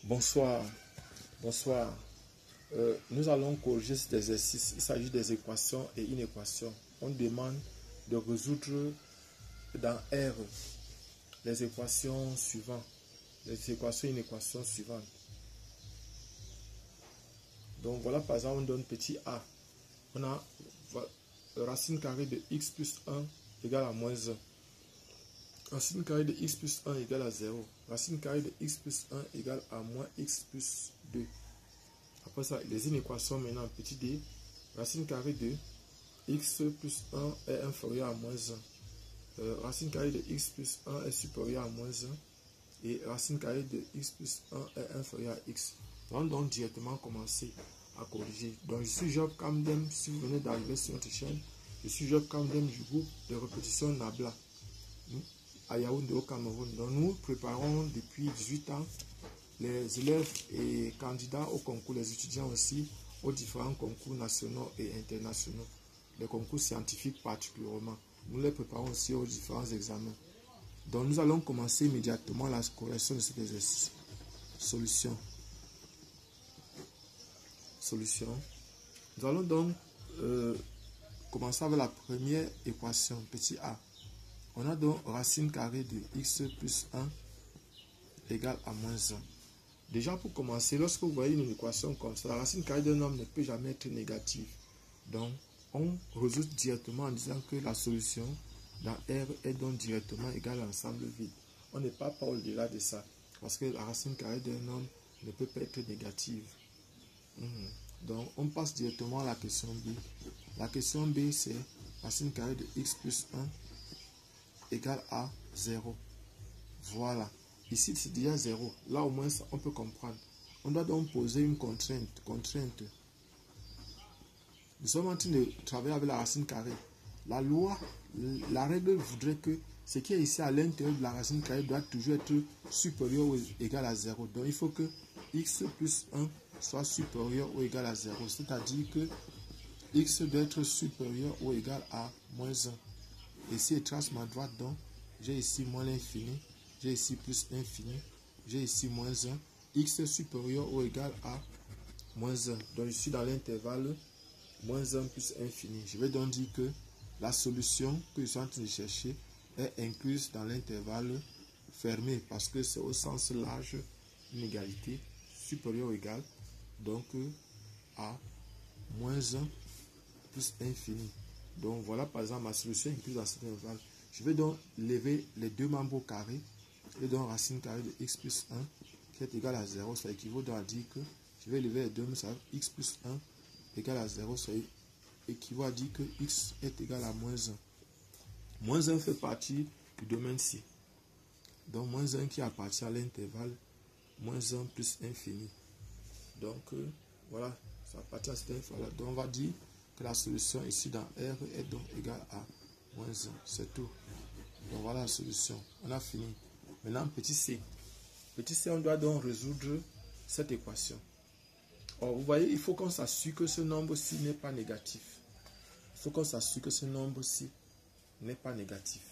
Bonsoir, bonsoir. Nous allons corriger cet exercice. Il s'agit des équations et une équation. On demande de résoudre dans R les équations suivantes. Les équations et une équation suivante. Donc voilà, par exemple, on donne petit a. On a racine carrée de x plus 1 égale à moins 1. Racine carrée de x plus 1 égale à 0. Racine carrée de x plus 1 égale à moins x plus 2. Après ça, les inéquations maintenant, petit d. Racine carrée de x plus 1 est inférieur à moins 1. Racine carrée de x plus 1 est supérieur à moins 1. Et racine carrée de x plus 1 est inférieur à x. On va donc directement commencer à corriger. Donc je suis Job Kamdem. Si vous venez d'arriver sur notre chaîne, je suis Job Kamdem du groupe de répétition Nabla à Yaoundé au Cameroun. Donc nous préparons depuis 18 ans les élèves et candidats au concours, les étudiants aussi, aux différents concours nationaux et internationaux, les concours scientifiques particulièrement. Nous les préparons aussi aux différents examens. Donc nous allons commencer immédiatement la correction de cet exercice. Solution. Nous allons donc commencer avec la première équation, petit a. On a donc racine carrée de x plus 1 égale à moins 1. Déjà pour commencer, lorsque vous voyez une équation comme ça, la racine carrée d'un nombre ne peut jamais être négative. Donc on résout directement en disant que la solution dans R est donc directement égale à l'ensemble vide. On n'est pas au-delà de ça, parce que la racine carrée d'un nombre ne peut pas être négative. Donc on passe directement à la question B. La question B, c'est racine carrée de x plus 1 égale à 0. Voilà. Ici, c'est déjà 0. Là, au moins, on peut comprendre. On doit donc poser une contrainte. Nous sommes en train de travailler avec la racine carrée. La loi, la règle voudrait que ce qui est ici à l'intérieur de la racine carrée doit toujours être supérieur ou égal à 0. Donc, il faut que x plus 1 soit supérieur ou égal à 0. C'est-à-dire que x doit être supérieur ou égal à moins 1. Et si je trace ma droite, donc, j'ai ici moins l'infini, j'ai ici plus l'infini, j'ai ici moins 1, x supérieur ou égal à moins 1. Donc, je suis dans l'intervalle moins 1 plus infini. Je vais donc dire que la solution que je suis en train de chercher est incluse dans l'intervalle fermé parce que c'est au sens large une égalité supérieure ou égale donc à moins 1 plus infini. Donc voilà par exemple ma solution incluse dans cet intervalle. Je vais donc lever les deux membres au carré et donc racine carrée de x plus 1 qui est égal à 0. Ça équivaut donc à dire que je vais lever les deux, mais ça va x plus 1 égal à 0. Ça équivaut à dire que x est égal à moins 1. Moins 1 fait partie du domaine C. Donc moins 1 qui appartient à l'intervalle moins 1 plus infini. Donc voilà, ça appartient à cet intervalle. Donc on va dire que la solution ici dans R est donc égale à moins 1. C'est tout. Donc voilà la solution. On a fini. Maintenant, petit c. Petit c, on doit donc résoudre cette équation. Or, vous voyez, il faut qu'on s'assure que ce nombre-ci n'est pas négatif. Il faut qu'on s'assure que ce nombre-ci n'est pas négatif.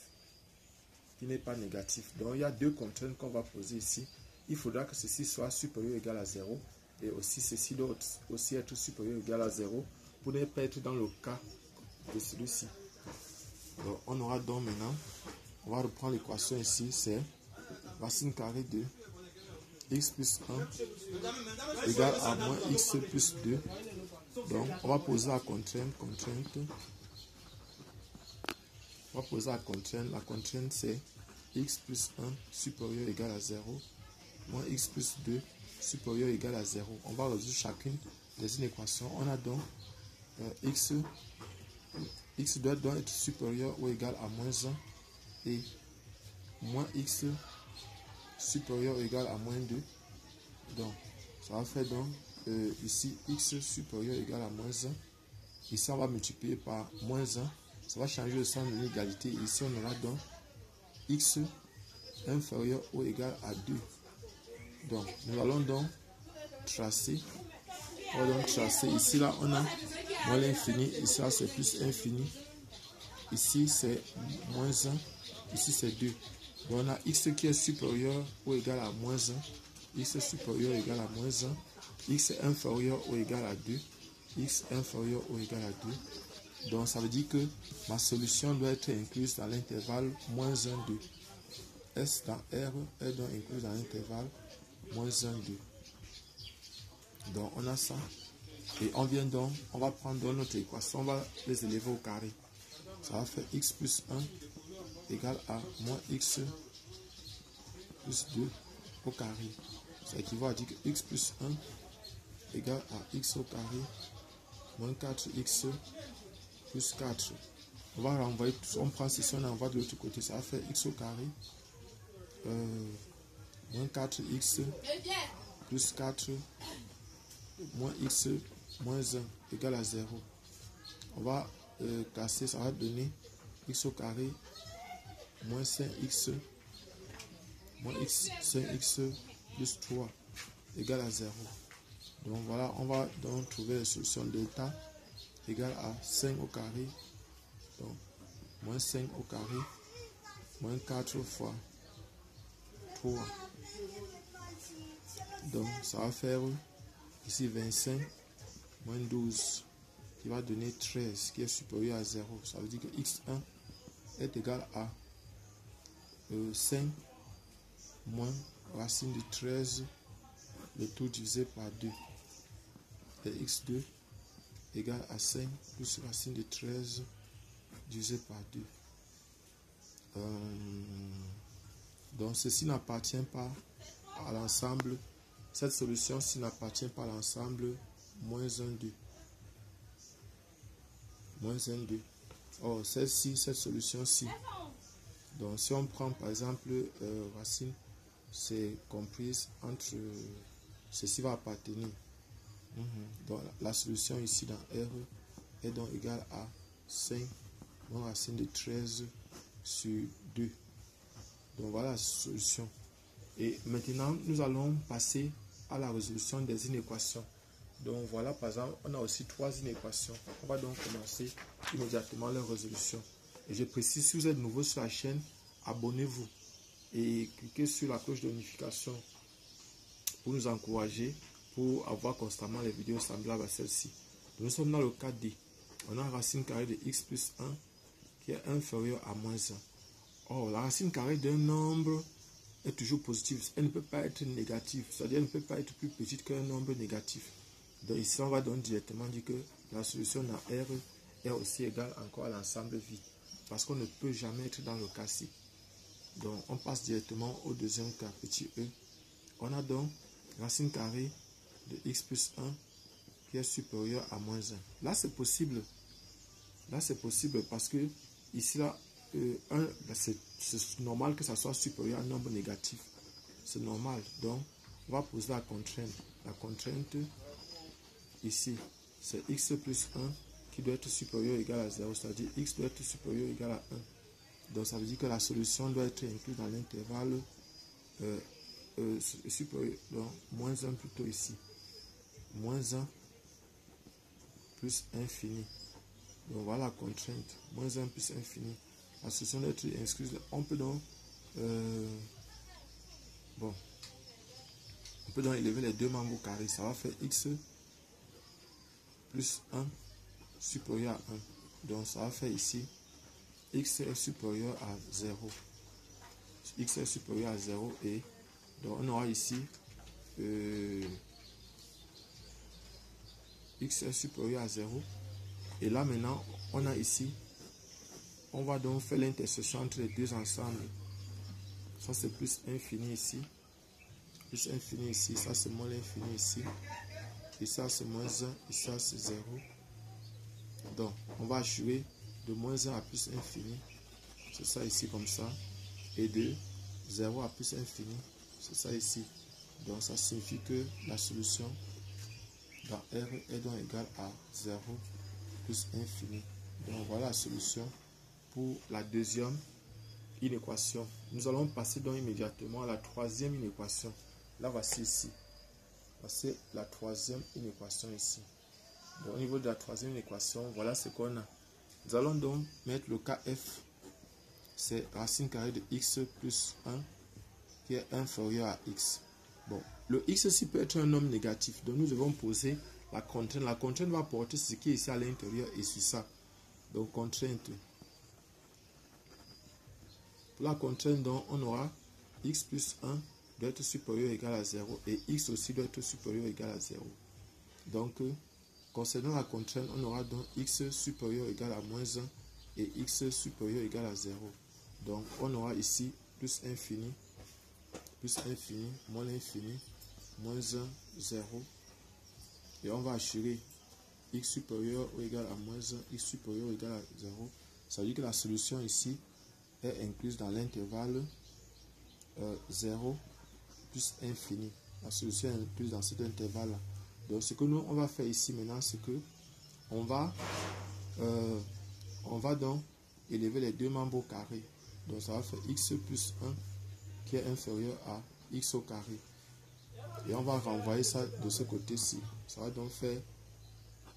Qui n'est pas négatif. Donc, il y a deux contraintes qu'on va poser ici. Il faudra que ceci soit supérieur ou égal à 0. Et aussi, ceci doit aussi être supérieur ou égal à 0 pour ne pas être dans le cas de celui-ci. Donc, on aura donc maintenant, on va reprendre l'équation ici, c'est racine carrée de x plus 1 égale à moins x plus 2. Donc, on va poser la contrainte. On va poser la contrainte. La contrainte, c'est x plus 1 supérieur ou égal à 0, moins x plus 2 supérieur ou égal à 0. On va résoudre chacune des inéquations. On a donc x doit donc être supérieur ou égal à moins 1 et moins x supérieur ou égal à moins 2. Donc, ça va faire donc ici x supérieur ou égal à moins 1. Ici, on va multiplier par moins 1. Ça va changer le sens de l'égalité. Ici, on aura donc x inférieur ou égal à 2. Donc, nous allons donc tracer. On va donc tracer. Ici, là, on a moins l'infini. Ici, là, c'est plus infini. Ici, c'est moins 1. Ici, c'est 2. Donc, on a x qui est supérieur ou égal à moins 1. x supérieur ou égal à moins 1, x inférieur ou égal à 2, x inférieur ou égal à 2. Donc ça veut dire que ma solution doit être incluse dans l'intervalle moins 1, 2. S dans R est donc incluse dans l'intervalle moins 1, 2. Donc on a ça. Et on vient donc, on va prendre notre équation, on va les élever au carré. Ça va faire x plus 1 égale à moins x plus 2 au carré. Ça équivaut à dire que x plus 1 égale à x au carré moins 4x plus 4. On va renvoyer, on prend ceci, on envoie de l'autre côté, ça va faire x au carré moins 4x plus 4 moins x moins 1 égale à 0. On va casser, ça va donner x au carré moins 5x moins x 5x plus 3 égale à 0. Donc voilà, on va donc trouver la solution delta égale à 5 au carré, donc moins 5 au carré moins 4 fois 3. Donc ça va faire ici 25 moins 12 qui va donner 13 qui est supérieur à 0. Ça veut dire que x1 est égal à 5 moins racine de 13 le tout divisé par 2. Et x2 égale à 5 plus racine de 13 divisé par 2. Donc ceci n'appartient pas à l'ensemble. Cette solution-ci n'appartient pas à l'ensemble moins 1, 2. Moins 1, 2. Or, celle-ci, cette solution-ci. Donc, si on prend par exemple racine, c'est comprise entre. Ceci va appartenir. Donc, la solution ici dans R est donc égale à 5 moins racine de 13 sur 2. Donc, voilà la solution. Et maintenant, nous allons passer à la résolution des inéquations. Donc voilà, par exemple, on a aussi 3 inéquations. On va donc commencer immédiatement leur résolution. Et je précise, si vous êtes nouveau sur la chaîne, abonnez-vous et cliquez sur la cloche de notification pour nous encourager, pour avoir constamment les vidéos semblables à celle-ci. Nous sommes dans le cas D. On a racine carrée de x plus 1 qui est inférieure à moins 1. Or, la racine carrée d'un nombre est toujours positive. Elle ne peut pas être négative, c'est-à-dire elle ne peut pas être plus petite qu'un nombre négatif. Donc ici, on va donc directement dire que la solution dans R est aussi égale encore à l'ensemble vide. Parce qu'on ne peut jamais être dans le cas-ci. Donc on passe directement au deuxième cas, petit e. On a donc racine carrée de x plus 1 qui est supérieur à moins 1. Là, c'est possible. Là, c'est possible parce que ici, là, c'est normal que ça soit supérieur à un nombre négatif. C'est normal. Donc, on va poser la contrainte. La contrainte, ici, c'est x plus 1 qui doit être supérieur ou égal à 0. C'est-à-dire x doit être supérieur ou égal à 1. Donc, ça veut dire que la solution doit être incluse dans l'intervalle supérieur. Donc, moins 1 plutôt ici. Moins 1 plus infini. Donc, voilà la contrainte. Moins 1 plus infini. La solution doit être incluse. On peut donc on peut donc élever les deux membres au carré. Ça va faire x plus 1 supérieur à 1. Donc ça va faire ici x est supérieur à 0. X est supérieur à 0 et donc on aura ici x est supérieur à 0. Et là maintenant on a ici, on va donc faire l'intersection entre les deux ensembles. Ça c'est plus infini ici. Plus infini ici. Ça c'est moins l'infini ici. Et ça c'est moins 1. Et ça c'est 0. Donc on va jouer de moins 1 à plus infini. C'est ça ici comme ça. Et de 0 à plus infini. C'est ça ici. Donc ça signifie que la solution dans R est donc égale à 0 plus infini. Donc voilà la solution pour la deuxième inéquation. Nous allons passer donc immédiatement à la troisième inéquation. Là voici ici. Voici la troisième inéquation ici. Donc, au niveau de la troisième inéquation, voilà ce qu'on a. Nous allons donc mettre le cas F. C'est racine carrée de x plus 1 qui est inférieur à x. Bon, le x aussi peut être un nombre négatif. Donc nous devons poser la contrainte. La contrainte va porter ce qui est ici à l'intérieur et sur ça. Donc contrainte. Pour la contrainte, donc, on aura x plus 1 doit être supérieur ou égal à 0 et x aussi doit être supérieur ou égal à 0. Donc, concernant la contrainte, on aura donc x supérieur ou égal à moins 1 et x supérieur ou égal à 0. Donc, on aura ici plus infini, moins l'infini, moins 1, 0. Et on va assurer x supérieur ou égal à moins 1, x supérieur ou égal à 0. Ça veut dire que la solution ici est incluse dans l'intervalle 0 plus infini. La solution est incluse dans cet intervalle-là. Donc, ce que nous, on va faire ici maintenant, c'est que on va donc élever les deux membres au carré. Donc, ça va faire x plus 1 qui est inférieur à x au carré. Et on va renvoyer ça de ce côté-ci. Ça va donc faire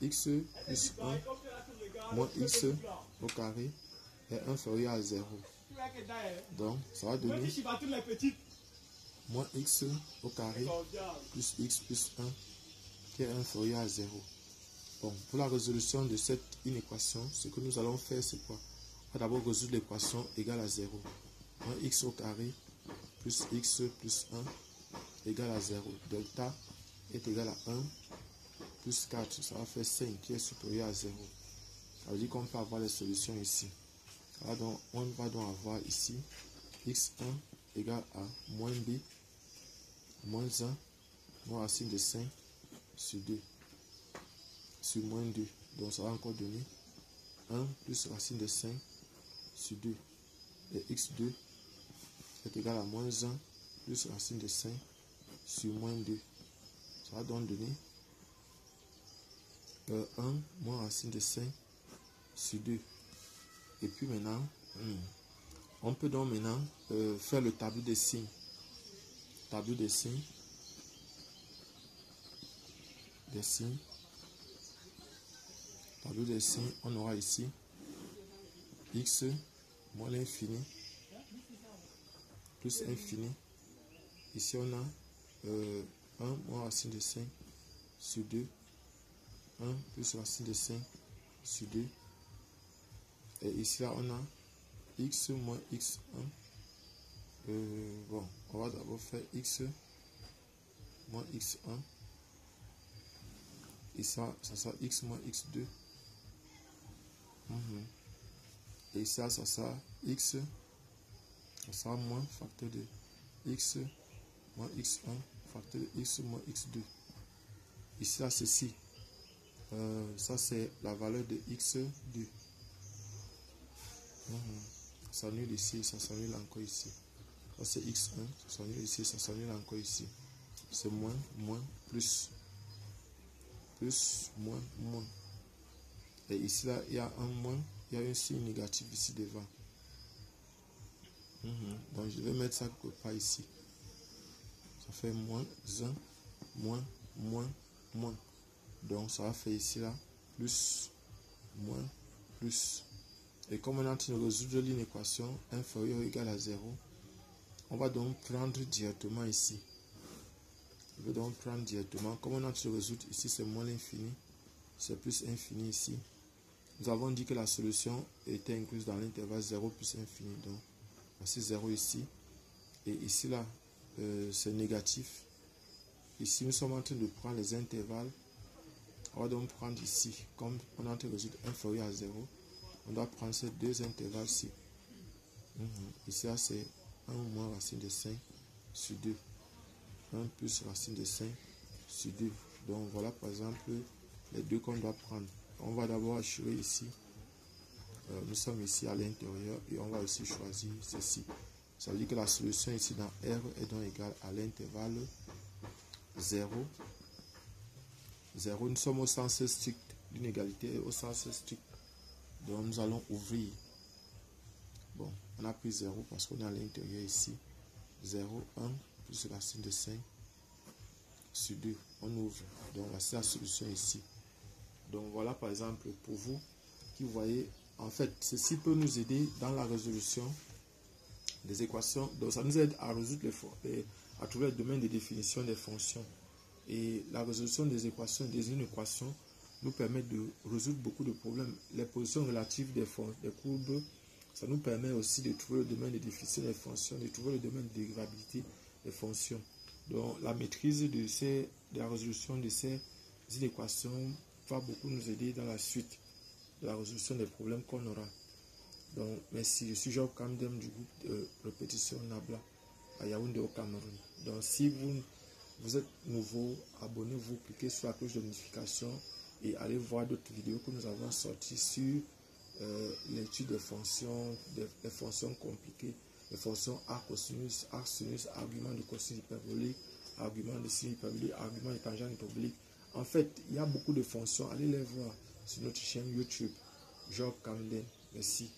x plus 1 moins x au carré est inférieur à 0. Donc, ça va donner moins x au carré plus x plus 1 qui est inférieur à 0. Bon, pour la résolution de cette inéquation, ce que nous allons faire, c'est quoi? On va d'abord résoudre l'équation égale à 0. Moins x au carré plus x plus 1 égale à 0. Delta est égal à 1 plus 4. Ça va faire 5 qui est supérieur à 0. Ça veut dire qu'on peut avoir les solutions ici. Alors, on va donc avoir ici x1 égale à moins b moins 1 moins racine de 5 sur 2 sur moins 2. Donc ça va encore donner 1 plus racine de 5 sur 2. Et x2 est égal à moins 1 plus racine de 5 sur moins 2. Ça va donc donner 1 moins racine de 5 sur 2. Et puis maintenant, on peut donc maintenant faire le tableau des signes. Tableau des signes. Tableau des signes, on aura ici x moins l'infini plus infini. Ici on a 1 moins racine de 5 sur 2. 1 plus racine de 5 sur 2. Et ici là on a x moins x1. Bon, on va d'abord faire x moins x1. Et ça sera x moins x2. Et ça sera x. Ça sera moins facteur de x moins x1 facteur de x moins x2. Ici là ceci. Ça c'est la valeur de x2. Ça s'annule ici, ça s'annule encore ici. Ça c'est x1, ça s'annule ici, ça s'annule encore ici. C'est moins, moins, plus. Plus, moins, moins. Et ici là, il y a un moins, il y a un signe négatif ici devant. Donc je vais mettre ça quelque part ici. Ça fait moins 1, moins, moins, moins. Donc ça va faire ici là, plus, moins, plus. Et comme on est en train de résoudre l'inéquation inférieure ou égale à 0, on va donc prendre directement ici. Je vais donc prendre directement. Comme on est en train de résoudre ici, c'est moins l'infini, c'est plus infini ici. Nous avons dit que la solution était incluse dans l'intervalle 0 plus infini. Donc, voici 0 ici. Et ici, là, c'est négatif. Ici, nous sommes en train de prendre les intervalles. On va donc prendre ici, comme on est en train de résoudre inférieur à 0, on doit prendre ces deux intervalles-ci. Ici, là, c'est 1 moins racine de 5 sur 2. 1 plus racine de 5 sur 2. Donc, voilà, par exemple, les deux qu'on doit prendre. On va d'abord assurer ici. Nous sommes ici à l'intérieur et on va aussi choisir ceci. Ça veut dire que la solution ici dans R est donc égale à l'intervalle 0. 0, nous sommes au sens strict d'une égalité et au sens strict. Donc nous allons ouvrir. Bon, on a pris 0 parce qu'on est à l'intérieur ici. 0, 1 plus racine de 5 sur 2. On ouvre. Donc voici la solution ici. Donc voilà par exemple pour vous qui voyez, en fait ceci peut nous aider dans la résolution des équations. Donc ça nous aide à résoudre à travers le domaine de définition des fonctions. Et la résolution des équations, des inéquations, nous permet de résoudre beaucoup de problèmes. Les positions relatives des courbes, ça nous permet aussi de trouver le domaine de définition des fonctions, de trouver le domaine de dérivabilité des fonctions. Donc la maîtrise de la résolution de ces inéquations va beaucoup nous aider dans la suite de la résolution des problèmes qu'on aura. Donc merci, je suis Job Kamdem du groupe de répétition Nabla à Yaoundé au Cameroun. Donc si vous êtes nouveau, abonnez-vous, cliquez sur la cloche de notification et allez voir d'autres vidéos que nous avons sorties sur l'étude des fonctions, des fonctions compliquées, les fonctions arc cosinus, arc sinus, argument de cosinus hyperbolique, argument de sinus hyperbolique, argument de tangente hyperbolique. En fait, il y a beaucoup de fonctions. Allez les voir sur notre chaîne YouTube, Job Kamdem. Merci.